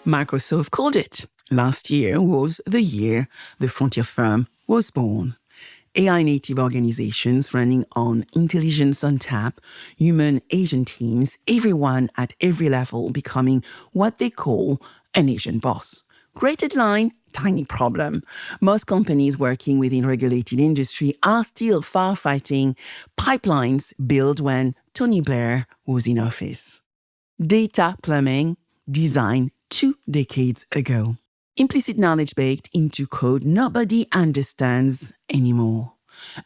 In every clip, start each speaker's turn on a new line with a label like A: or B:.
A: Microsoft called it. Last year was the year the frontier firm was born. AI-native organizations running on intelligence on tap, human agent teams, everyone at every level becoming what they call an agent boss. Great headline, tiny problem. Most companies working within regulated industry are still firefighting pipelines built when Tony Blair was in office. Data plumbing designed 2 decades ago. Implicit knowledge baked into code nobody understands anymore.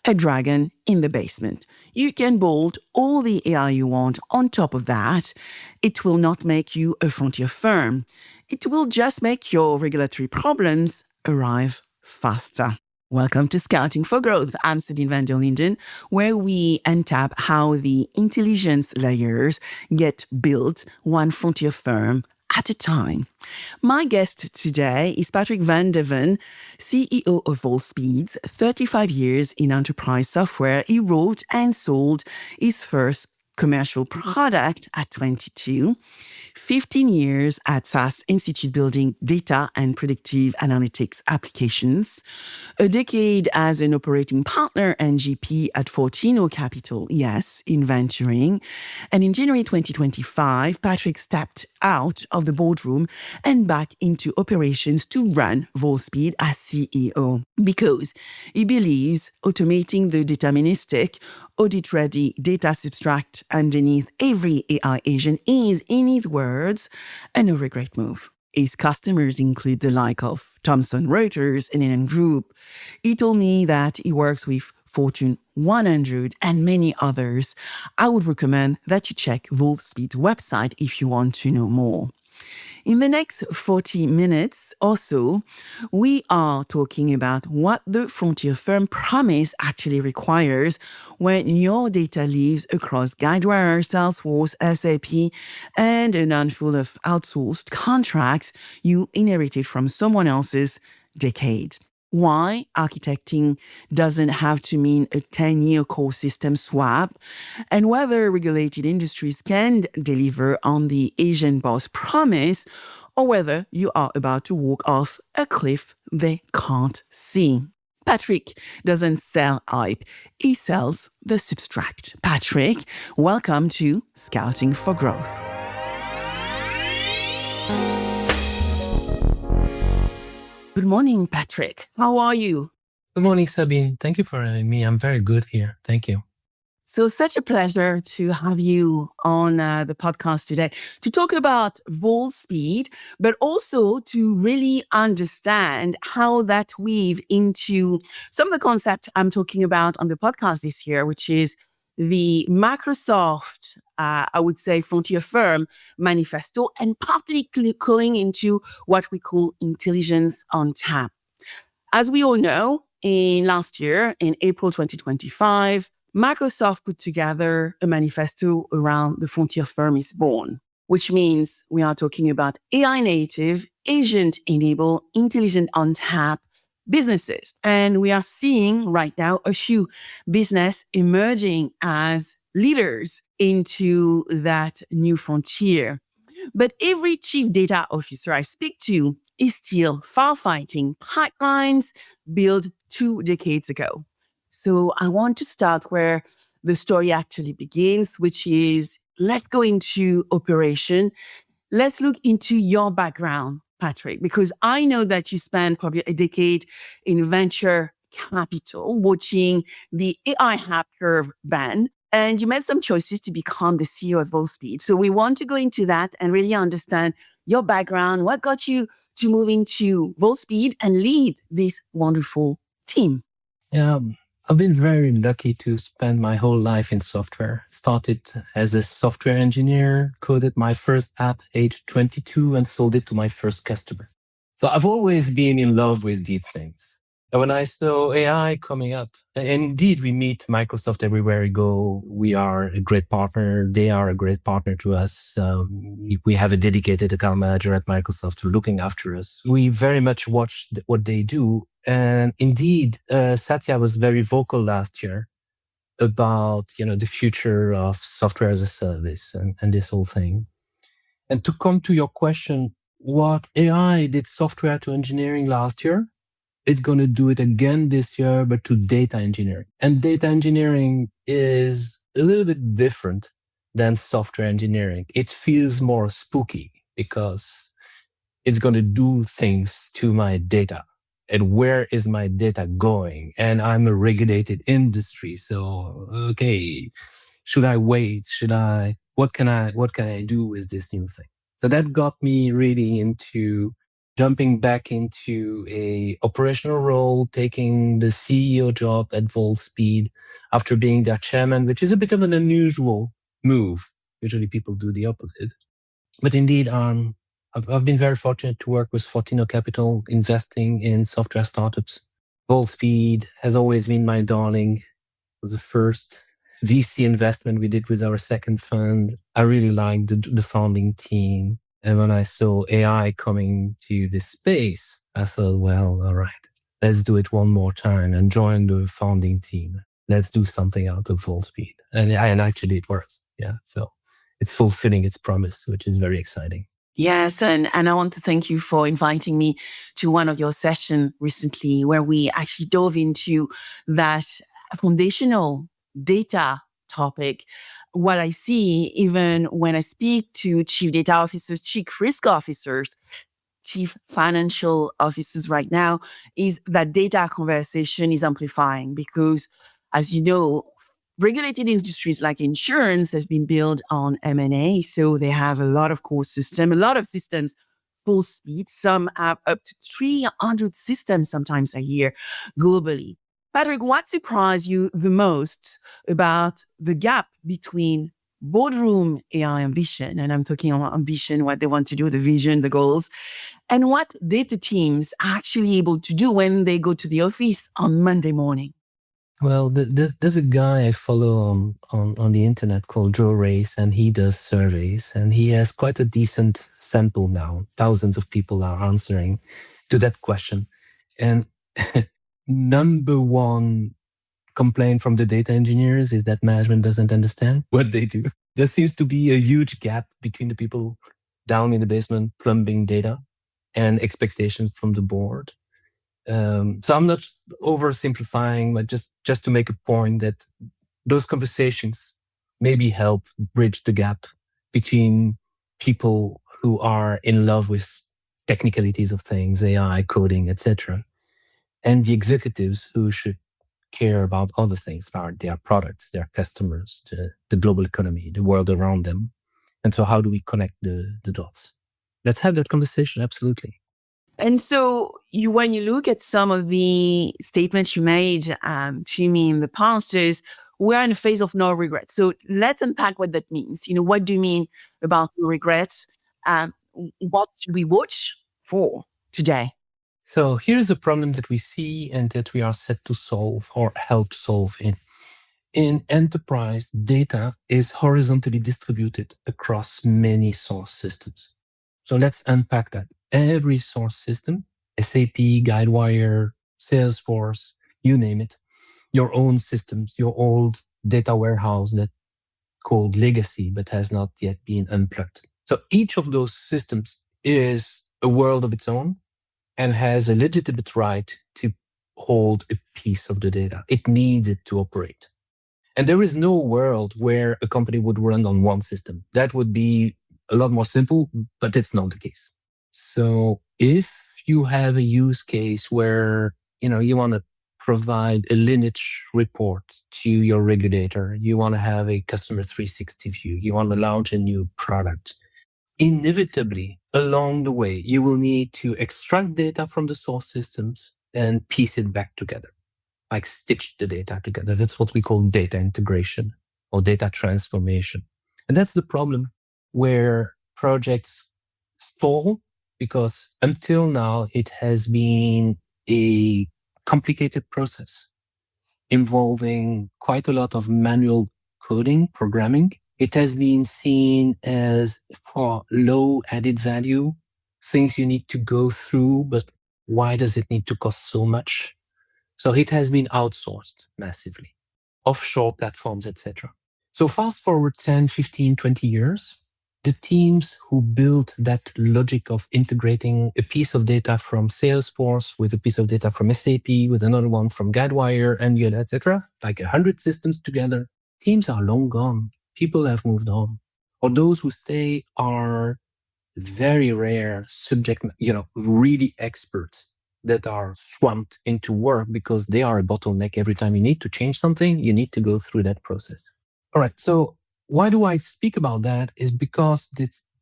A: A dragon in the basement. You can bolt all the AI you want on top of that. It will not make you a frontier firm. It will just make your regulatory problems arrive faster. Welcome to Scouting for Growth. I'm Sabine VanderLinden, where we untap how the intelligence layers get built one frontier firm at a time. My guest today is Patrick Van Deven, CEO of Volspeed. 35 years in enterprise software. He wrote and sold his first commercial product at 22, 15 years at SaaS Institute building data and predictive analytics applications, a decade as an operating partner and GP at Fortino Capital, yes, in venturing. And in January 2025, Patrick stepped out of the boardroom and back into operations to run Volspeed as CEO because he believes automating the deterministic, audit-ready data substract underneath every AI agent is, in his words, a no-regret move. His customers include the like of Thomson Reuters and NN Group. He told me that he works with Fortune 100 and many others. I would recommend that you check Volspeed's website if you want to know more. In the next 40 minutes or so, we are talking about what the frontier firm promise actually requires when your data lives across Guidewire, Salesforce, SAP, and a handful of outsourced contracts you inherited from someone else's decade. Why architecting doesn't have to mean a 10-year core system swap, and whether regulated industries can deliver on the Asian boss promise, or whether you are about to walk off a cliff they can't see. Patrick doesn't sell hype, he sells the substract. Patrick, welcome to Scouting for Growth. Good morning, Patrick. How are you?
B: Good morning, Sabine. Thank you for having me. I'm very good here. Thank you.
A: So such a pleasure to have you on the podcast today to talk about Volspeed, but also to really understand how that weave into some of the concept I'm talking about on the podcast this year, which is the Microsoft, I would say, frontier firm manifesto, and partly calling into what we call intelligence on tap. As we all know, last year, in April 2025, Microsoft put together a manifesto around the frontier firm is born, which means we are talking about AI native, agent-enabled, intelligent on tap businesses. And we are seeing right now a few business emerging as leaders into that new frontier. But every chief data officer I speak to is still firefighting pipelines built 2 decades ago. So I want to start where the story actually begins, which is let's go into operation. Let's look into your background, Patrick, because I know that you spent probably a decade in venture capital watching the AI hype curve bend, and you made some choices to become the CEO of Volspeed. So we want to go into that and really understand your background, what got you to move into Volspeed and lead this wonderful team.
B: Yeah, I've been very lucky to spend my whole life in software. Started as a software engineer, coded my first app age 22 and sold it to my first customer. So I've always been in love with these things. And when I saw AI coming up, and indeed we meet Microsoft everywhere we go. We are a great partner. They are a great partner to us. We have a dedicated account manager at Microsoft looking after us. We very much watch what they do. And indeed, Satya was very vocal last year about, the future of software as a service and this whole thing. And to come to your question, what AI did software to engineering last year, it's going to do it again this year, but to data engineering. And data engineering is a little bit different than software engineering. It feels more spooky because it's going to do things to my data. And where is my data going? And I'm a regulated industry. So, okay, should I wait? What can I do with this new thing? So that got me really into jumping back into a operational role, taking the CEO job at Volspeed after being their chairman, which is a bit of an unusual move. Usually people do the opposite. But indeed, I've been very fortunate to work with Fortino Capital, investing in software startups. Volspeed has always been my darling. It was the first VC investment we did with our second fund. I really liked the founding team. And when I saw AI coming to this space, I thought, well, all right, let's do it one more time and join the founding team. Let's do something out of Volspeed. And actually it works. Yeah. So it's fulfilling its promise, which is very exciting.
A: Yes, and I want to thank you for inviting me to one of your sessions recently where we actually dove into that foundational data topic. What I see, even when I speak to chief data officers, chief risk officers, chief financial officers right now, is that data conversation is amplifying because, as you know, regulated industries like insurance have been built on M&A. So they have a lot of core systems, a lot of systems full speed. Some have up to 300 systems sometimes a year globally. Patrick, what surprised you the most about the gap between boardroom AI ambition, and I'm talking about ambition, what they want to do, the vision, the goals, and what data teams are actually able to do when they go to the office on Monday morning?
B: Well, there's a guy I follow on the internet called Joe Race, and he does surveys, and he has quite a decent sample now. Thousands of people are answering to that question. And number one complaint from the data engineers is that management doesn't understand what they do. There seems to be a huge gap between the people down in the basement plumbing data and expectations from the board. So I'm not oversimplifying, but just to make a point that those conversations maybe help bridge the gap between people who are in love with technicalities of things, AI, coding, etc., and the executives who should care about other things, about their products, their customers, the global economy, the world around them. And so how do we connect the dots? Let's have that conversation, absolutely.
A: And so when you look at some of the statements you made to me in the past, is we're in a phase of no regrets. So let's unpack what that means. What do you mean about no regrets? What should we watch for today?
B: So here's a problem that we see and that we are set to solve or help solve in. In enterprise, data is horizontally distributed across many source systems. So let's unpack that. Every source system, SAP, Guidewire, Salesforce, you name it, your own systems, your old data warehouse that called legacy but has not yet been unplugged. So each of those systems is a world of its own and has a legitimate right to hold a piece of the data. It needs it to operate. And there is no world where a company would run on one system. That would be a lot more simple, but it's not the case. So if you have a use case where, you want to provide a lineage report to your regulator, you want to have a customer 360 view, you want to launch a new product, inevitably along the way, you will need to extract data from the source systems and piece it back together, like stitch the data together. That's what we call data integration or data transformation. And that's the problem where projects stall, because until now, it has been a complicated process involving quite a lot of manual coding, programming. It has been seen as for low added value, things you need to go through, but why does it need to cost so much? So it has been outsourced massively, offshore platforms, etc. So fast forward 10, 15, 20 years, the teams who built that logic of integrating a piece of data from Salesforce with a piece of data from SAP, with another one from Guidewire, and etc., like 100 systems together, teams are long gone. People have moved on. Or those who stay are very rare subject, really experts that are swamped into work because they are a bottleneck. Every time you need to change something, you need to go through that process. All right. So why do I speak about that is because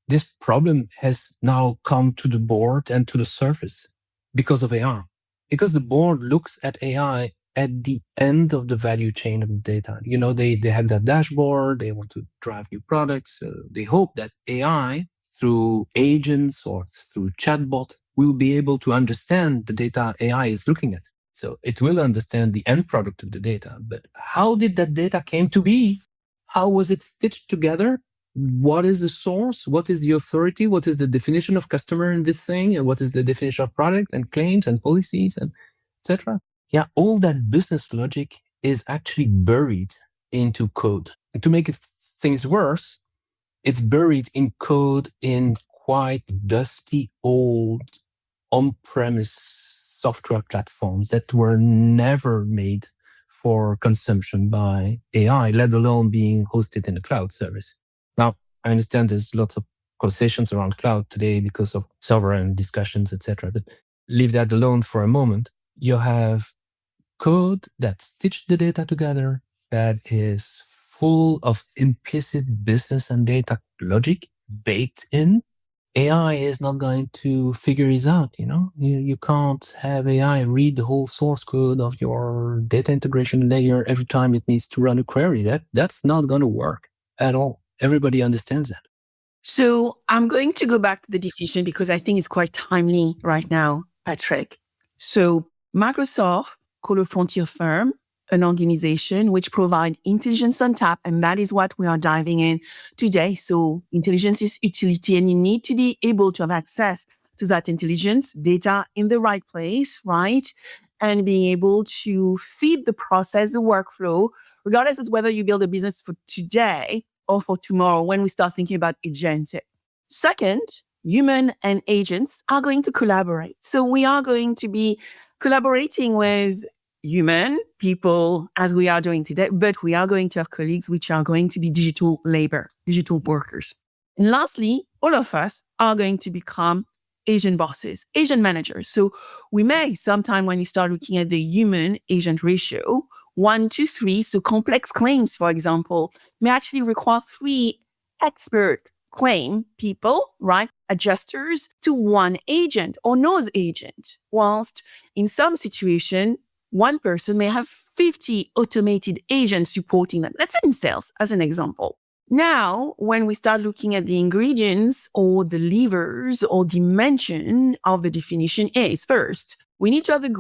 B: this problem has now come to the board and to the surface because of AI. Because the board looks at AI at the end of the value chain of the data. They have that dashboard, they want to drive new products. They hope that AI through agents or through chatbot will be able to understand the data AI is looking at. So it will understand the end product of the data. But how did that data came to be? How was it stitched together? What is the source? What is the authority? What is the definition of customer in this thing? And what is the definition of product and claims and policies and etc.? Yeah, all that business logic is actually buried into code. And to make things worse, it's buried in code in quite dusty old on-premise software platforms that were never made for consumption by AI, let alone being hosted in a cloud service. Now, I understand there's lots of conversations around cloud today because of sovereign discussions, etc. But leave that alone for a moment. You have code that stitched the data together that is full of implicit business and data logic baked in. AI is not going to figure this out. You can't have AI read the whole source code of your data integration layer every time it needs to run a query. That's not going to work at all. Everybody understands that.
A: So I'm going to go back to the definition because I think it's quite timely right now, Patrick. So Microsoft called a frontier firm an organization which provide intelligence on tap, and that is what we are diving in today. So intelligence is utility, and you need to be able to have access to that intelligence data in the right place, right? And being able to feed the process, the workflow, regardless of whether you build a business for today or for tomorrow when we start thinking about agentic. Second, human and agents are going to collaborate. So we are going to be collaborating with human people as we are doing today, but we are going to have colleagues which are going to be digital labor, digital workers. And lastly, all of us are going to become agent bosses, agent managers. So we may sometime when you start looking at the human agent ratio, 1 to 3, so complex claims, for example, may actually require 3 expert claim people, right? Adjusters to 1 agent or nose agent. Whilst in some situation, 1 person may have 50 automated agents supporting them. Let's say in sales, as an example. Now, when we start looking at the ingredients or the levers or dimension of the definition is first, we need to have the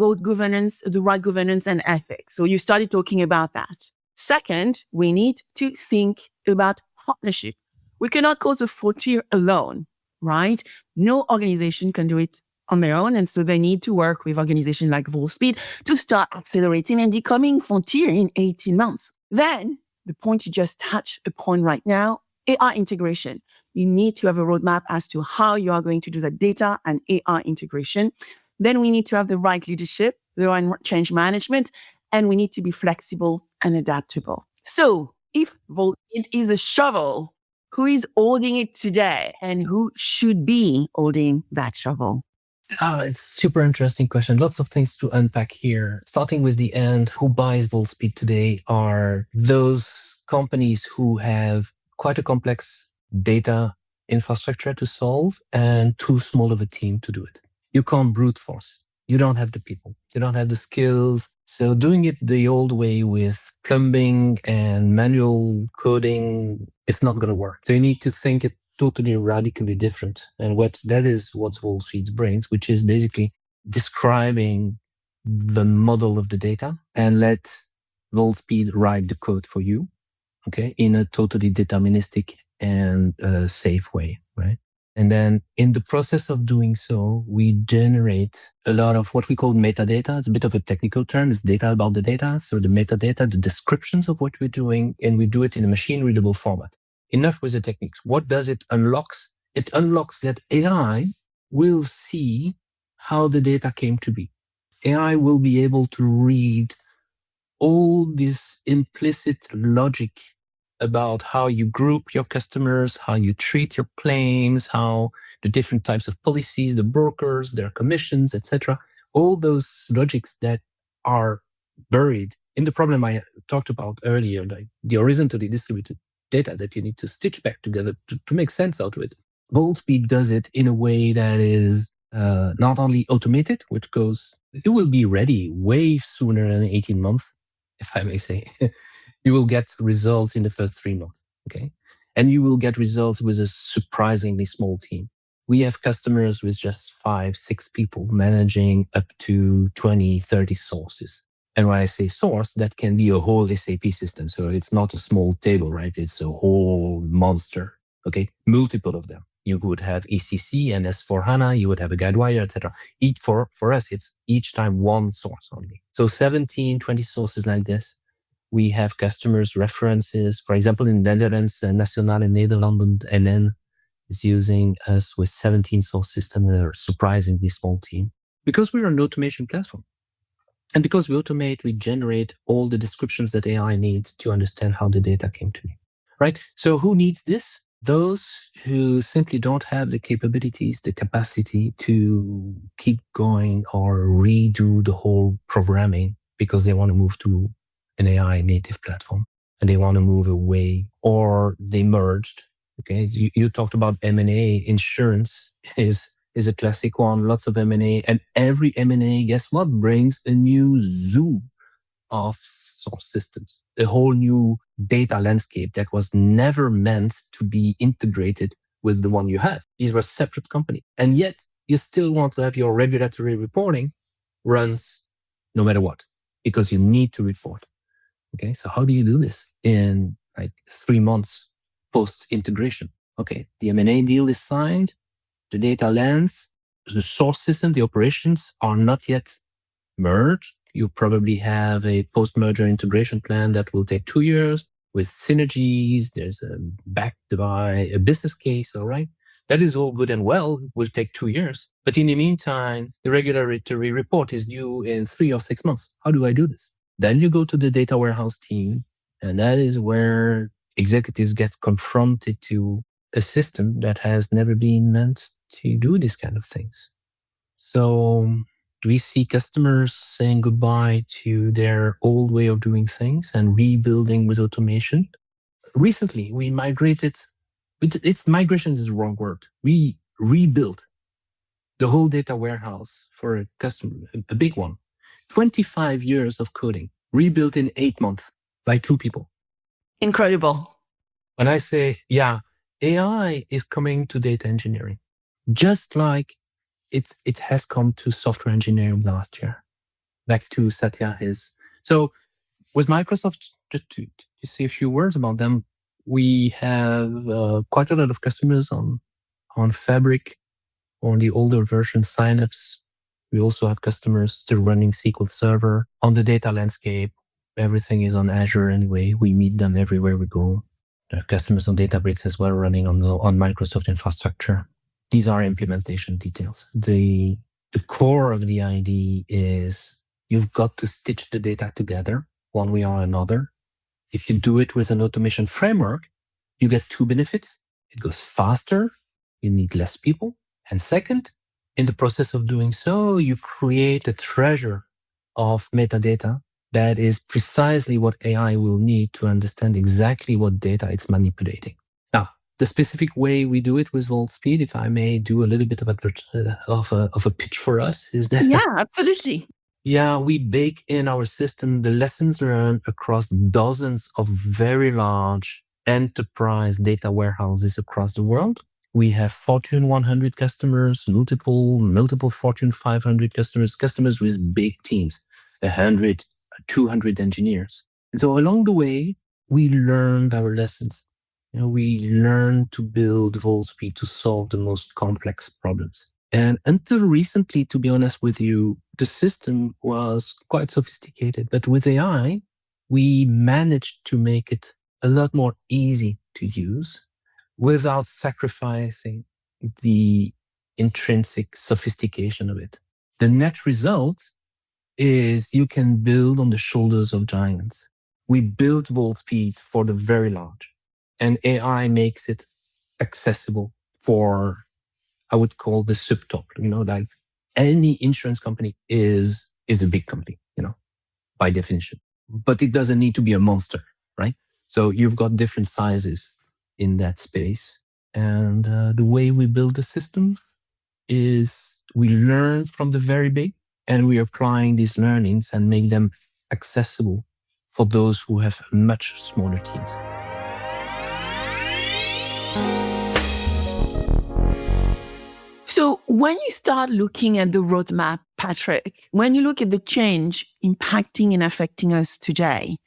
A: right governance and ethics. So you started talking about that. Second, we need to think about partnership. We cannot cause a frontier alone, right? No organization can do it on their own. And so they need to work with organizations like Volspeed to start accelerating and becoming frontier in 18 months. Then the point you just touched upon right now, AI integration. You need to have a roadmap as to how you are going to do that data and AI integration. Then we need to have the right leadership, the right change management, and we need to be flexible and adaptable. So if Volspeed is a shovel, who is holding it today and who should be holding that shovel?
B: It's a super interesting question. Lots of things to unpack here. Starting with the end, who buys Volspeed today are those companies who have quite a complex data infrastructure to solve and too small of a team to do it. You can't brute force. You don't have the people. You don't have the skills. So doing it the old way with plumbing and manual coding, it's not going to work. So you need to think it totally radically different. And that is what Volspeed brings, which is basically describing the model of the data and let Volspeed write the code for you, okay, in a totally deterministic and safe way, right? And then in the process of doing so, we generate a lot of what we call metadata. It's a bit of a technical term. It's data about the data. So the metadata, the descriptions of what we're doing, and we do it in a machine readable format. enough with the techniques. What does it unlocks? It unlocks that AI will see how the data came to be. AI will be able to read all this implicit logic about how you group your customers, how you treat your claims, how the different types of policies, the brokers, their commissions, etc. All those logics that are buried in the problem I talked about earlier, like the horizontally distributed data that you need to stitch back together to make sense out of it. Volspeed does it in a way that is not only automated, which goes, it will be ready way sooner than 18 months, if I may say. You will get results in the first 3 months, okay? And you will get results with a surprisingly small team. We have customers with just 5, 6 people managing up to 20, 30 sources. And when I say source, that can be a whole SAP system. So it's not a small table, right? It's a whole monster, okay? Multiple of them. You would have ECC and S4HANA, you would have a Guidewire, etc. Each for us, it's each time one source only. So 17, 20 sources like this. We have customers' references. For example, in the Netherlands, Nationale Nederlanden NN is using us with 17 source systems and a surprisingly small team. Because we're an automation platform. And because we automate, we generate all the descriptions that AI needs to understand how the data came to me, right? So who needs this? Those who simply don't have the capabilities, the capacity to keep going or redo the whole programming because they want to move to an AI native platform and they want to move away, or they merged. Okay, you talked about M&A. Insurance is a classic one. Lots of M&A, and every M&A, guess what, brings a new zoo of source systems, a whole new data landscape that was never meant to be integrated with the one you have. These were separate companies, and yet you still want to have your regulatory reporting runs no matter what, because you need to report. Okay, so how do you do this in like 3 months post-integration? Okay, the M&A deal is signed, the data lands, the source system, the operations are not yet merged. You probably have a post-merger integration plan that will take 2 years with synergies. There's backed by a business case, all right? That is all good and well, will take 2 years. But in the meantime, the regulatory report is due in 3 or 6 months. How do I do this? Then you go to the data warehouse team, and that is where executives get confronted to a system that has never been meant to do these kind of things. So we see customers saying goodbye to their old way of doing things and rebuilding with automation. Recently, we migrated, migration is the wrong word. We rebuilt the whole data warehouse for a customer, a big one. 25 years of coding, rebuilt in 8 months by 2 people.
A: Incredible.
B: When I say, yeah, AI is coming to data engineering, just like it has come to software engineering last year. Back to Satya So with Microsoft, just to say a few words about them, we have quite a lot of customers on Fabric, on the older version signups. We also have customers still running SQL Server. On the data landscape, everything is on Azure anyway. We meet them everywhere we go. There are customers on Databricks as well running on Microsoft infrastructure. These are implementation details. The core of the idea is you've got to stitch the data together one way or another. If you do it with an automation framework, you get 2 benefits. It goes faster. You need less people. And second, in the process of doing so, you create a treasure of metadata that is precisely what AI will need to understand exactly what data it's manipulating. Now, the specific way we do it with Volspeed, if I may do a little bit of a pitch for us, is that...
A: Yeah, absolutely.
B: Yeah, we bake in our system the lessons learned across dozens of very large enterprise data warehouses across the world. We have Fortune 100 customers, multiple Fortune 500 customers with big teams, 100, 200 engineers. And so along the way, we learned our lessons. We learned to build Volspeed to solve the most complex problems. And until recently, to be honest with you, the system was quite sophisticated. But with AI, we managed to make it a lot more easy to use without sacrificing the intrinsic sophistication of it. The net result is you can build on the shoulders of giants. We built Volspeed for the very large, and AI makes it accessible for, I would call the subtop. Like any insurance company is a big company, by definition. But it doesn't need to be a monster, right? So you've got different sizes in that space. And the way we build the system is we learn from the very big, and we are applying these learnings and make them accessible for those who have much smaller teams.
A: So when you start looking at the roadmap, Patrick, when you look at the change impacting and affecting us today,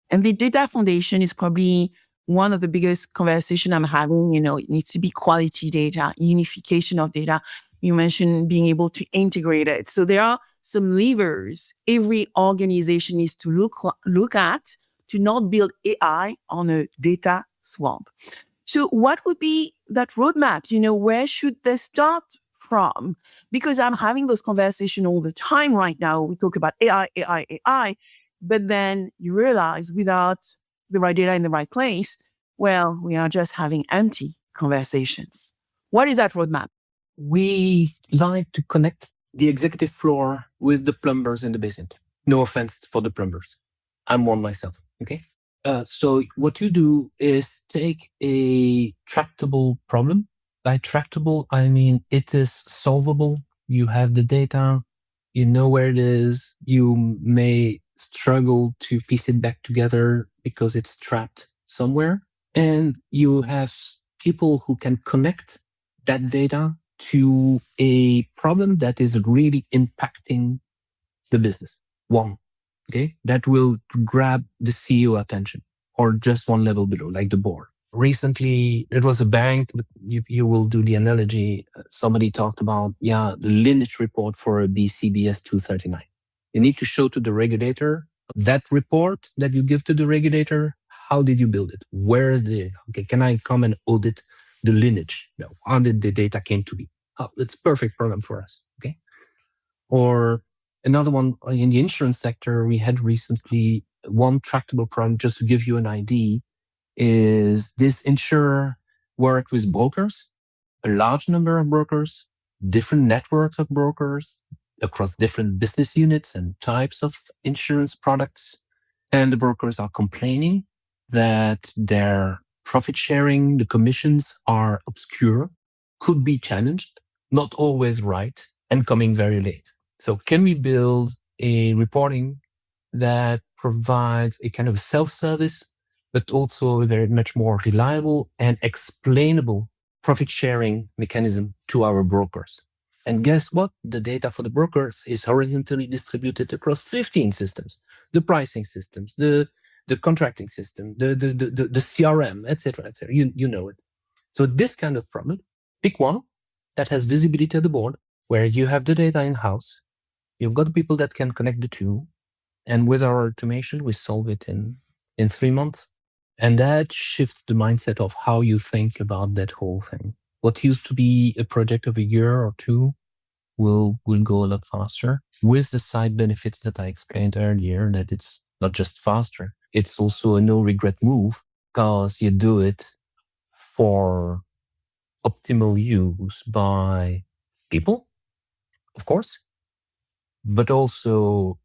A: and the data foundation is probably one of the biggest conversation I'm having, it needs to be quality data, unification of data. You mentioned being able to integrate it. So there are some levers every organization needs to look at to not build AI on a data swamp. So what would be that roadmap? Where should they start from? Because I'm having those conversations all the time right now. We talk about AI, but then you realize without the right data in the right place, well, we are just having empty conversations. What is that roadmap?
B: We like to connect the executive floor with the plumbers in the basement. No offense for the plumbers. I'm one myself, okay? So what you do is take a tractable problem. By tractable, I mean it is solvable. You have the data, you know where it is. You may struggle to piece it back together because it's trapped somewhere. And you have people who can connect that data to a problem that is really impacting the business. One, okay, that will grab the CEO attention, or just one level below, like the board. Recently, it was a bank, but you will do the analogy. Somebody talked about, the lineage report for a BCBS 239. You need to show to the regulator that report that you give to the regulator. How did you build it? Where is the, okay, can I come and audit the lineage? No, how did the data came to be? Oh, it's a perfect program for us, okay? Or another one in the insurance sector, we had recently one tractable problem, just to give you an idea, is this insurer worked with brokers, a large number of brokers, different networks of brokers across different business units and types of insurance products. And the brokers are complaining that their profit sharing, the commissions are obscure, could be challenged, not always right, and coming very late. So can we build a reporting that provides a kind of self-service, but also a very much more reliable and explainable profit sharing mechanism to our brokers? And guess what? The data for the brokers is horizontally distributed across 15 systems: the pricing systems, the contracting system, the CRM, etc., etc. You know it. So this kind of problem, pick one that has visibility at the board, where you have the data in-house, you've got people that can connect the two, and with our automation, we solve it in 3 months. And that shifts the mindset of how you think about that whole thing. What used to be a project of a year or two will go a lot faster, with the side benefits that I explained earlier, that it's not just faster, it's also a no regret move, because you do it for optimal use by people, of course, but also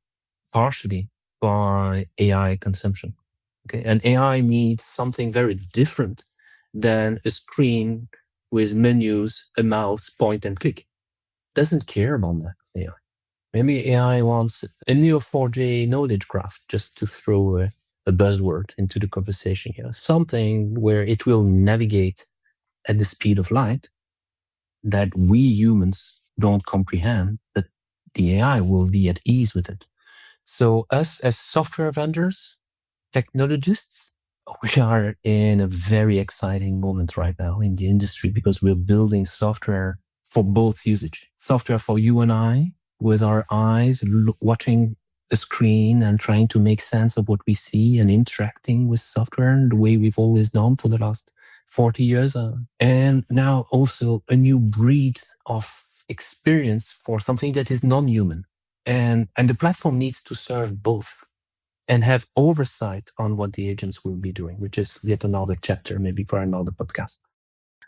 B: partially by AI consumption. Okay, and AI means something very different than a screen with menus, a mouse, point and click. Doesn't care about that, AI. Maybe AI wants a Neo4j knowledge graph, just to throw a buzzword into the conversation here. Something where it will navigate at the speed of light that we humans don't comprehend, but the AI will be at ease with it. So us as software vendors, technologists, we are in a very exciting moment right now in the industry, because we're building software for both usage. Software for you and I, with our eyes watching a screen and trying to make sense of what we see and interacting with software the way we've always done for the last 40 years. And now also a new breed of experience for something that is non-human. And the platform needs to serve both and have oversight on what the agents will be doing, which is yet another chapter, maybe for another podcast.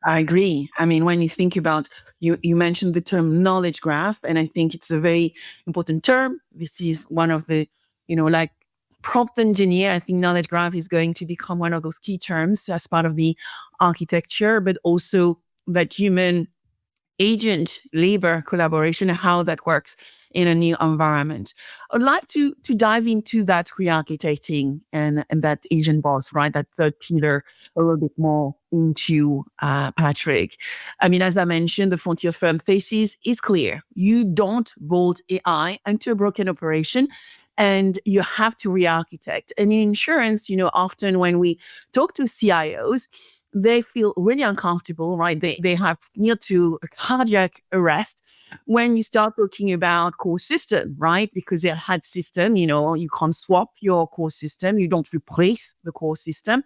A: I agree. I mean, when you think about, you mentioned the term knowledge graph, and I think it's a very important term. This is one of the, like prompt engineer, I think knowledge graph is going to become one of those key terms as part of the architecture, but also that human agent labor collaboration and how that works in a new environment. I'd like to dive into that re-architecting and that agent boss, right? That third pillar a little bit more into Patrick. I mean, as I mentioned, the frontier firm thesis is clear. You don't bolt AI into a broken operation, and you have to re-architect. And in insurance, often when we talk to CIOs, they feel really uncomfortable, right? They have near to a cardiac arrest when you start talking about core system, right? Because they had system, you can't swap your core system. You don't replace the core system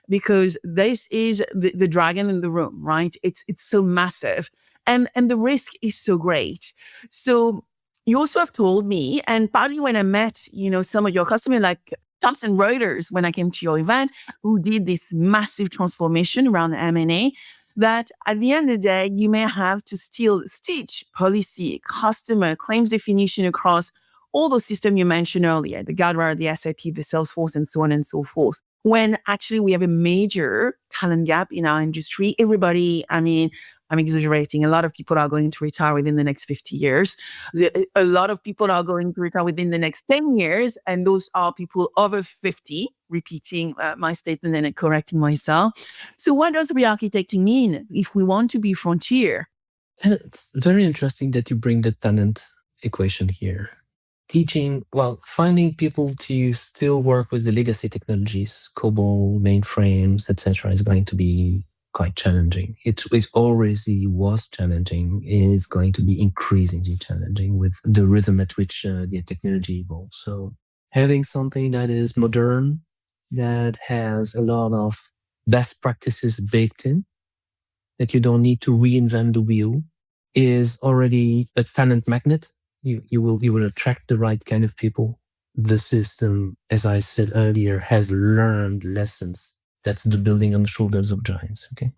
A: because this is the dragon in the room, right? It's so massive. And the risk is so great. So you also have told me, and partly when I met, some of your customers, like Thomson Reuters, when I came to your event, who did this massive transformation around M&A, that at the end of the day, you may have to still stitch policy, customer, claims definition across all those systems you mentioned earlier, the Guidewire, the SAP, the Salesforce, and so on and so forth. When actually we have a major talent gap in our industry, everybody, I mean, I'm exaggerating. A lot of people are going to retire within the next 50 years. A lot of people are going to retire within the next 10 years. And those are people over 50, repeating my statement and correcting myself. So what does re-architecting mean if we want to be frontier?
B: It's very interesting that you bring the talent equation here. Finding people to still work with the legacy technologies, COBOL, mainframes, etc., is going to be quite challenging. It already was challenging. It's going to be increasingly challenging with the rhythm at which the technology evolves. So having something that is modern, that has a lot of best practices baked in, that you don't need to reinvent the wheel, is already a talent magnet. You will attract the right kind of people. The system, as I said earlier, has learned lessons. That's the building on the shoulders of giants. Okay.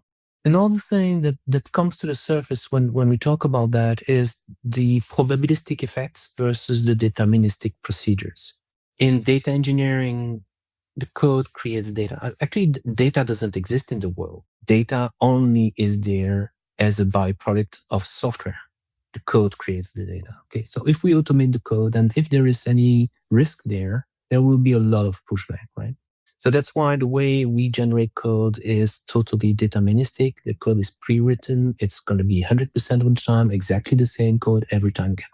B: Another thing that comes to the surface when we talk about that is the probabilistic effects versus the deterministic procedures. In data engineering, the code creates data. Actually, data doesn't exist in the world. Data only is there as a byproduct of software. The code creates the data. Okay, so if we automate the code and if there is any risk there will be a lot of pushback, right? So that's why the way we generate code is totally deterministic. The code is pre-written. It's going to be 100% of the time exactly the same code every time again.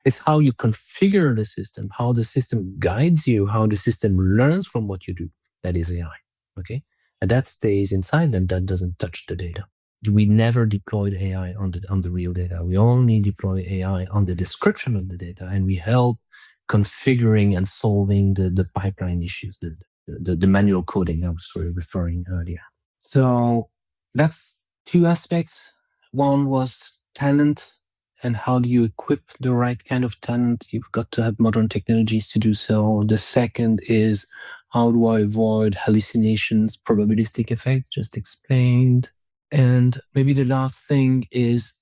B: It's how you configure the system, how the system guides you, how the system learns from what you do. That is AI, okay? And that stays inside them. That doesn't touch the data. We never deployed AI on the real data. We only deploy AI on the description of the data, and we help configuring and solving the pipeline issues, the manual coding I was referring earlier. So that's two aspects. One was talent, and how do you equip the right kind of talent? You've got to have modern technologies to do so. The second is, how do I avoid hallucinations, probabilistic effects, just explained. And maybe the last thing is,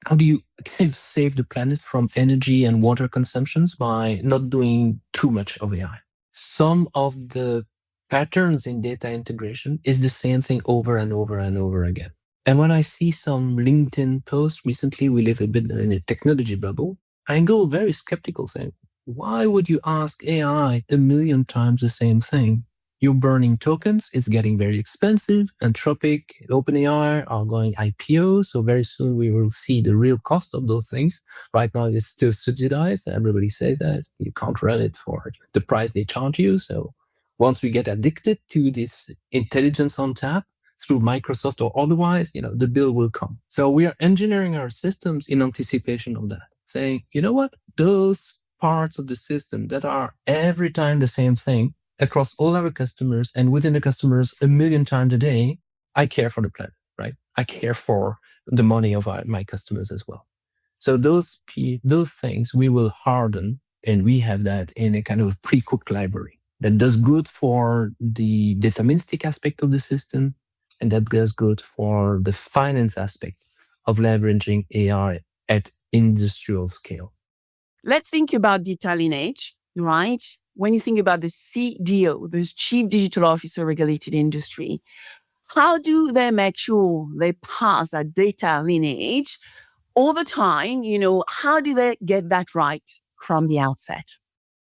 B: how do you kind of save the planet from energy and water consumptions by not doing too much of AI? Some of the patterns in data integration is the same thing over and over and over again. And when I see some LinkedIn posts recently, we live a bit in a technology bubble, I go very skeptical saying, why would you ask AI 1,000,000 times the same thing? You're burning tokens. It's getting very expensive. Anthropic, OpenAI are going IPO. So very soon we will see the real cost of those things. Right now it's still subsidized. Everybody says that. You can't run it for the price they charge you. So once we get addicted to this intelligence on tap through Microsoft or otherwise, the bill will come. So we are engineering our systems in anticipation of that, saying, you know what? Those parts of the system that are every time the same thing across all our customers and within the customers a million times a day, I care for the planet, right? I care for the money of my customers as well. So those things we will harden, and we have that in a kind of pre-cooked library that does good for the deterministic aspect of the system, and that does good for the finance aspect of leveraging AI at industrial scale.
A: Let's think about data lineage, right? When you think about the CDO, the Chief Digital Officer regulated industry, how do they make sure they pass that data lineage all the time? How do they get that right from the outset?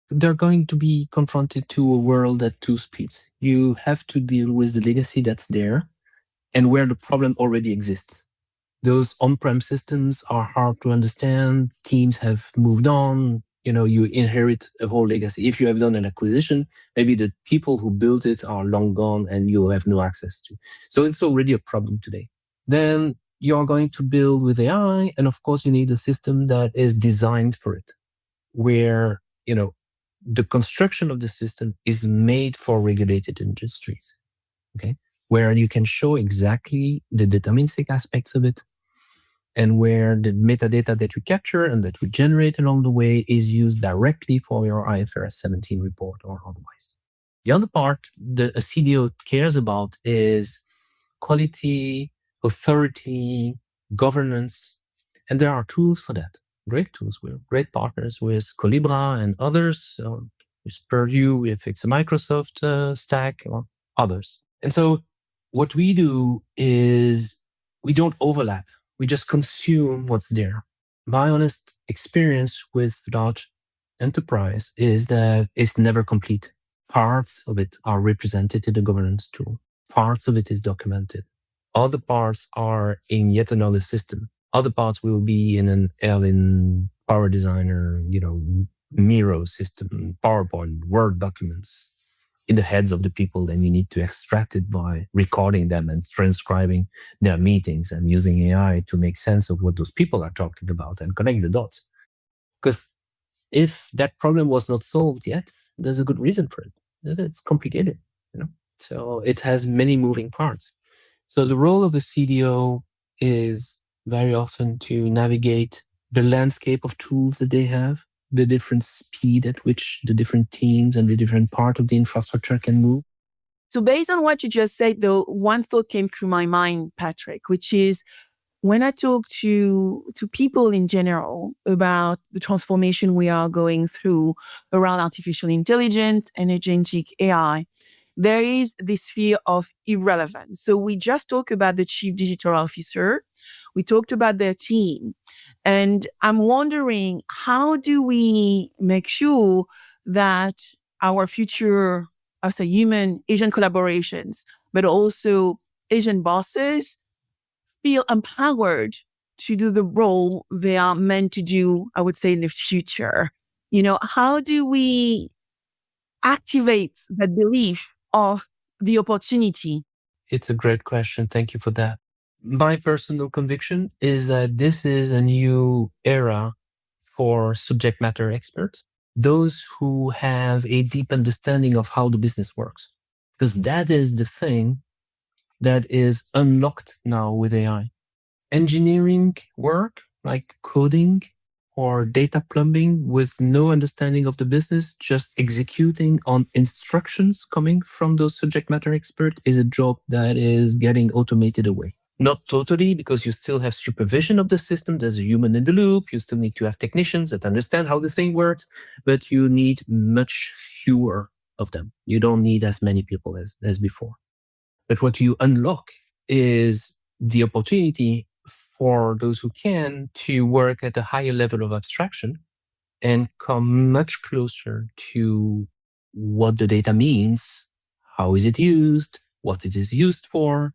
B: They're going to be confronted to a world at two speeds. You have to deal with the legacy that's there and where the problem already exists. Those on-prem systems are hard to understand. Teams have moved on. You inherit a whole legacy. If you have done an acquisition, maybe the people who built it are long gone and you have no access to. So it's already a problem today. Then you're going to build with AI. And of course, you need a system that is designed for it, where, the construction of the system is made for regulated industries. Okay. Where you can show exactly the deterministic aspects of it, and where the metadata that you capture and that we generate along the way is used directly for your IFRS 17 report or otherwise. The other part that a CDO cares about is quality, authority, governance, and there are tools for that. Great tools. We're great partners with Colibra and others, with Purview if it's a Microsoft stack or others. And so what we do is we don't overlap. We just consume what's there. My honest experience with large enterprise is that it's never complete. Parts of it are represented in the governance tool. Parts of it is documented. Other parts are in yet another system. Other parts will be in an Erlin Power Designer, Miro system, PowerPoint, Word documents in the heads of the people. Then you need to extract it by recording them and transcribing their meetings and using AI to make sense of what those people are talking about and connect the dots. Because if that problem was not solved yet, there's a good reason for it. It's complicated, So it has many moving parts. So the role of a CDO is very often to navigate the landscape of tools that they have, the different speed at which the different teams and the different part of the infrastructure can move.
A: So based on what you just said, though, one thought came through my mind, Patrick, which is when I talk to people in general about the transformation we are going through around artificial intelligence and agentic AI, there is this fear of irrelevance. So we just talked about the chief digital officer. We talked about their team. And I'm wondering, how do we make sure that our future, as a human agent collaborations, but also agent bosses feel empowered to do the role they are meant to do, I would say, in the future? How do we activate that belief of the opportunity?
B: It's a great question. Thank you for that. My personal conviction is that this is a new era for subject matter experts, those who have a deep understanding of how the business works, because that is the thing that is unlocked now with AI. Engineering work like coding or data plumbing with no understanding of the business, just executing on instructions coming from those subject matter experts is a job that is getting automated away. Not totally, because you still have supervision of the system. There's a human in the loop. You still need to have technicians that understand how the thing works, but you need much fewer of them. You don't need as many people as before. But what you unlock is the opportunity for those who can to work at a higher level of abstraction and come much closer to what the data means, how is it used, what it is used for,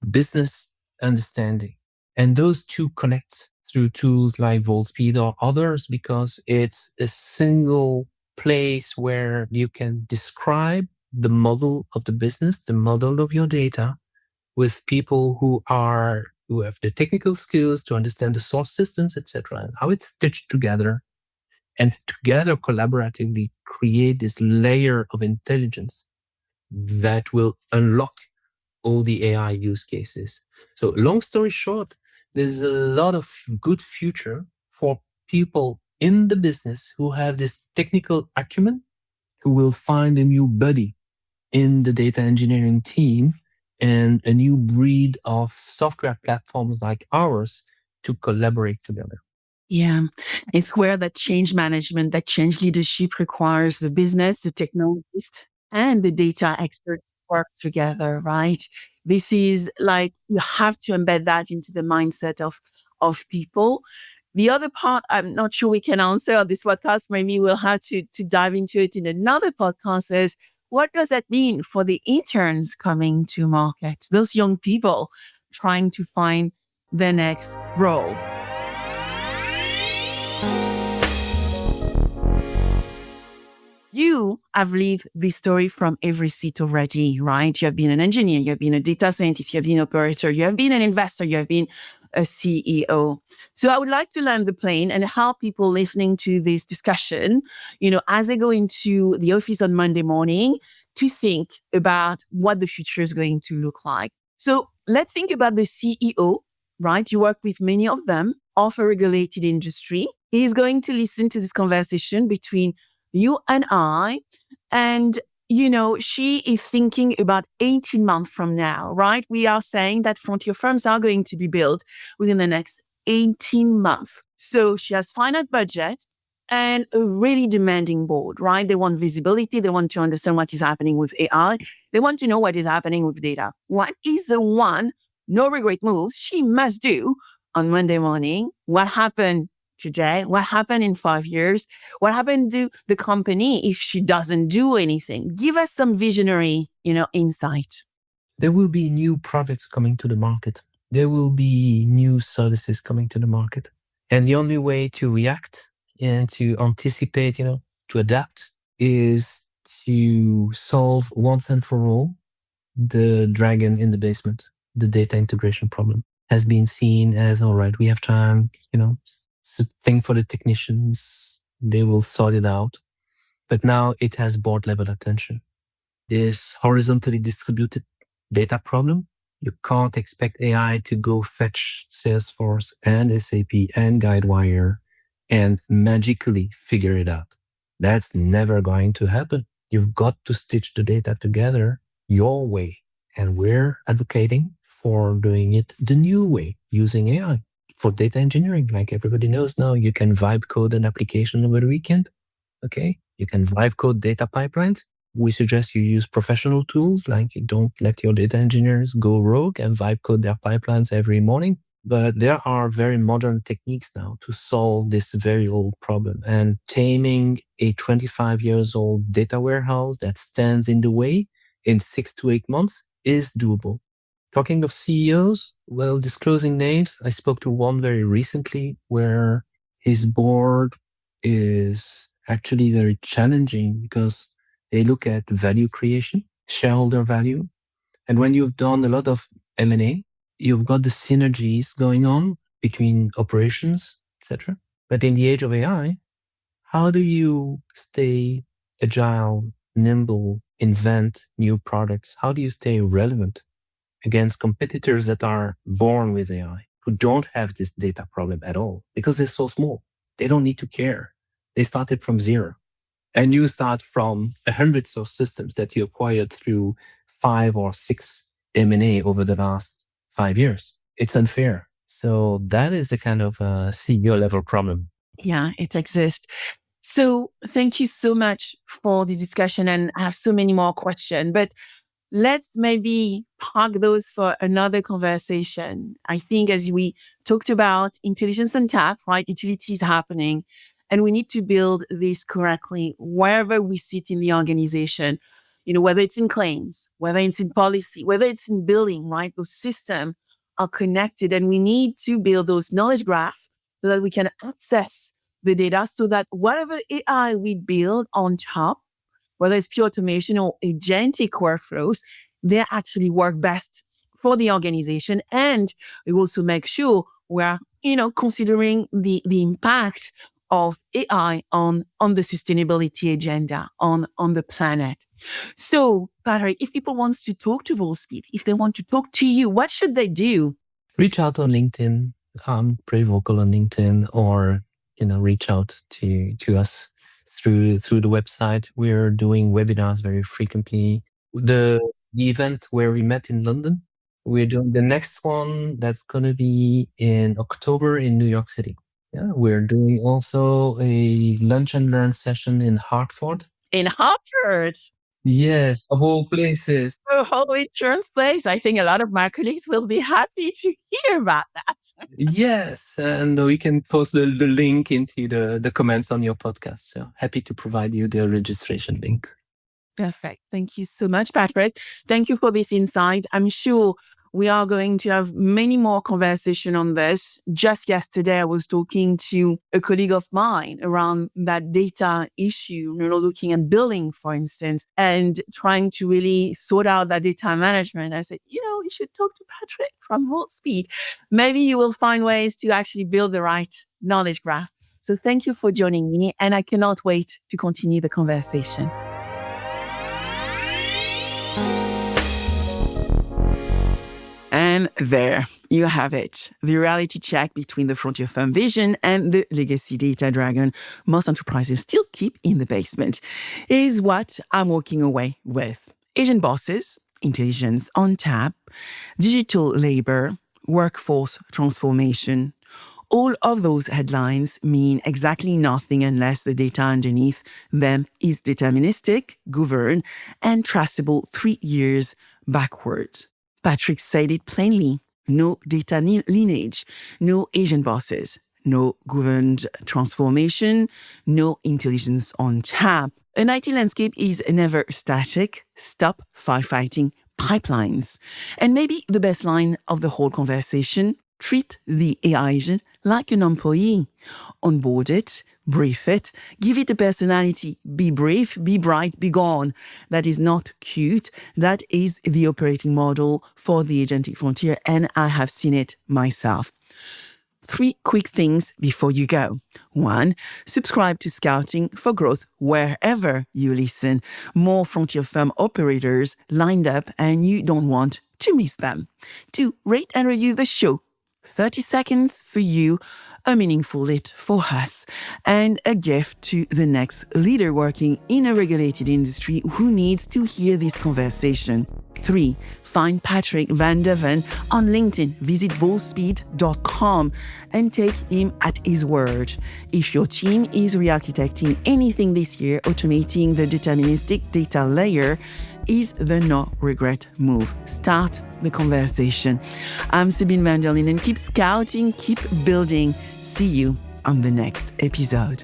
B: business understanding. And those two connect through tools like Volspeed or others, because it's a single place where you can describe the model of the business, the model of your data, with people who have the technical skills to understand the source systems, etc., and how it's stitched together. and together collaboratively create this layer of intelligence that will unlock all the AI use cases. So long story short, there's a lot of good future for people in the business who have this technical acumen, who will find a new buddy in the data engineering team and a new breed of software platforms like ours to collaborate together.
A: Yeah, it's where that change management, that change leadership requires the business, the technologist, and the data expert work together, right? This is like you have to embed that into the mindset of people. The other part, I'm not sure we can answer on this podcast. Maybe we'll have to dive into it in another podcast. Is what does that mean for the interns coming to market? Those young people trying to find their next role. You have lived this story from every seat already, right? You have been an engineer, you have been a data scientist, you have been an operator, you have been an investor, you have been a CEO. So I would like to land the plane and help people listening to this discussion, as they go into the office on Monday morning to think about what the future is going to look like. So let's think about the CEO, right? You work with many of them of a regulated industry. He's going to listen to this conversation between you and I. And, she is thinking about 18 months from now, right? We are saying that frontier firms are going to be built within the next 18 months. So she has finite budget and a really demanding board, right? They want visibility. They want to understand what is happening with AI. They want to know what is happening with data. What is the one no regret move she must do on Monday morning? What happened today? What happened in 5 years? What happened to the company if she doesn't do anything? Give us some visionary, insight.
B: There will be new products coming to the market. There will be new services coming to the market. And the only way to react and to anticipate, to adapt is to solve once and for all the dragon in the basement, the data integration problem. Has been seen as, all right, we have time, it's a thing for the technicians. They will sort it out. But now it has board level attention. This horizontally distributed data problem, you can't expect AI to go fetch Salesforce and SAP and Guidewire and magically figure it out. That's never going to happen. You've got to stitch the data together your way. And we're advocating for doing it the new way, using AI for data engineering. Like everybody knows now, you can vibe code an application over the weekend. Okay. You can vibe code data pipelines. We suggest you use professional tools, like don't let your data engineers go rogue and vibe code their pipelines every morning. But there are very modern techniques now to solve this very old problem. And taming a 25 years old data warehouse that stands in the way in 6 to 8 months is doable. Talking of CEOs, well, disclosing names, I spoke to one very recently where his board is actually very challenging because they look at value creation, shareholder value. And when you've done a lot of M&A, you've got the synergies going on between operations, etc. But in the age of AI, how do you stay agile, nimble, invent new products? How do you stay relevant against competitors that are born with AI, who don't have this data problem at all because they're so small? They don't need to care. They started from zero. And you start from hundreds of systems that you acquired through 5 or 6 M&A over the last 5 years. It's unfair. So that is the kind of CEO level problem.
A: Yeah, it exists. So thank you so much for the discussion, and I have so many more questions, but let's maybe park those for another conversation. I think as we talked about intelligence on tap, right? Utility is happening, and we need to build this correctly wherever we sit in the organization, whether it's in claims, whether it's in policy, whether it's in billing, right? Those systems are connected, and we need to build those knowledge graphs so that we can access the data so that whatever AI we build on top, whether it's pure automation or agentic workflows, they actually work best for the organization. And we also make sure we're, considering the impact of AI on the sustainability agenda, on the planet. So, Patrick, if people want to talk to Volspeed, if they want to talk to you, what should they do?
B: Reach out on LinkedIn. I'm pretty vocal on LinkedIn, or reach out to us through the website. We're doing webinars very frequently. The event where we met in London, we're doing the next one that's going to be in October in New York City. Yeah, we're doing also a lunch and learn session in Hartford.
A: In Hartford?
B: Yes, of all places.
A: A whole insurance place. I think a lot of my colleagues will be happy to hear about that.
B: Yes, and we can post the link into the comments on your podcast. So happy to provide you the registration link.
A: Perfect. Thank you so much, Patrick. Thank you for this insight. I'm sure we are going to have many more conversations on this. Just yesterday, I was talking to a colleague of mine around that data issue, looking at billing, for instance, and trying to really sort out that data management. I said, you should talk to Patrick from Volspeed. Maybe you will find ways to actually build the right knowledge graph. So thank you for joining me, and I cannot wait to continue the conversation. And there you have it. The reality check between the frontier firm vision and the legacy data dragon most enterprises still keep in the basement is what I'm walking away with. Agent bosses, intelligence on tap, digital labor, workforce transformation. All of those headlines mean exactly nothing unless the data underneath them is deterministic, governed, and traceable 3 years backwards. Patrick said it plainly. No data lineage, no agent bosses, no governed transformation, no intelligence on tap. An IT landscape is never static. Stop firefighting pipelines. And maybe the best line of the whole conversation, treat the AI agent like an employee. Onboard it, brief it, give it a personality. Be brief, be bright, be gone. That is not cute. That is the operating model for the agentic frontier, and I have seen it myself. 3 quick things before you go. 1, subscribe to Scouting for Growth wherever you listen. More frontier firm operators lined up, and you don't want to miss them. 2, rate and review the show. 30 seconds for you, a meaningful lit for us, and a gift to the next leader working in a regulated industry who needs to hear this conversation. 3, find Patrick Van Deven on LinkedIn. Visit Volspeed.com and take him at his word. If your team is re-architecting anything this year, automating the deterministic data layer is the no-regret move. Start the conversation. I'm Sabine VanderLinden. Keep scouting, keep building. See you on the next episode.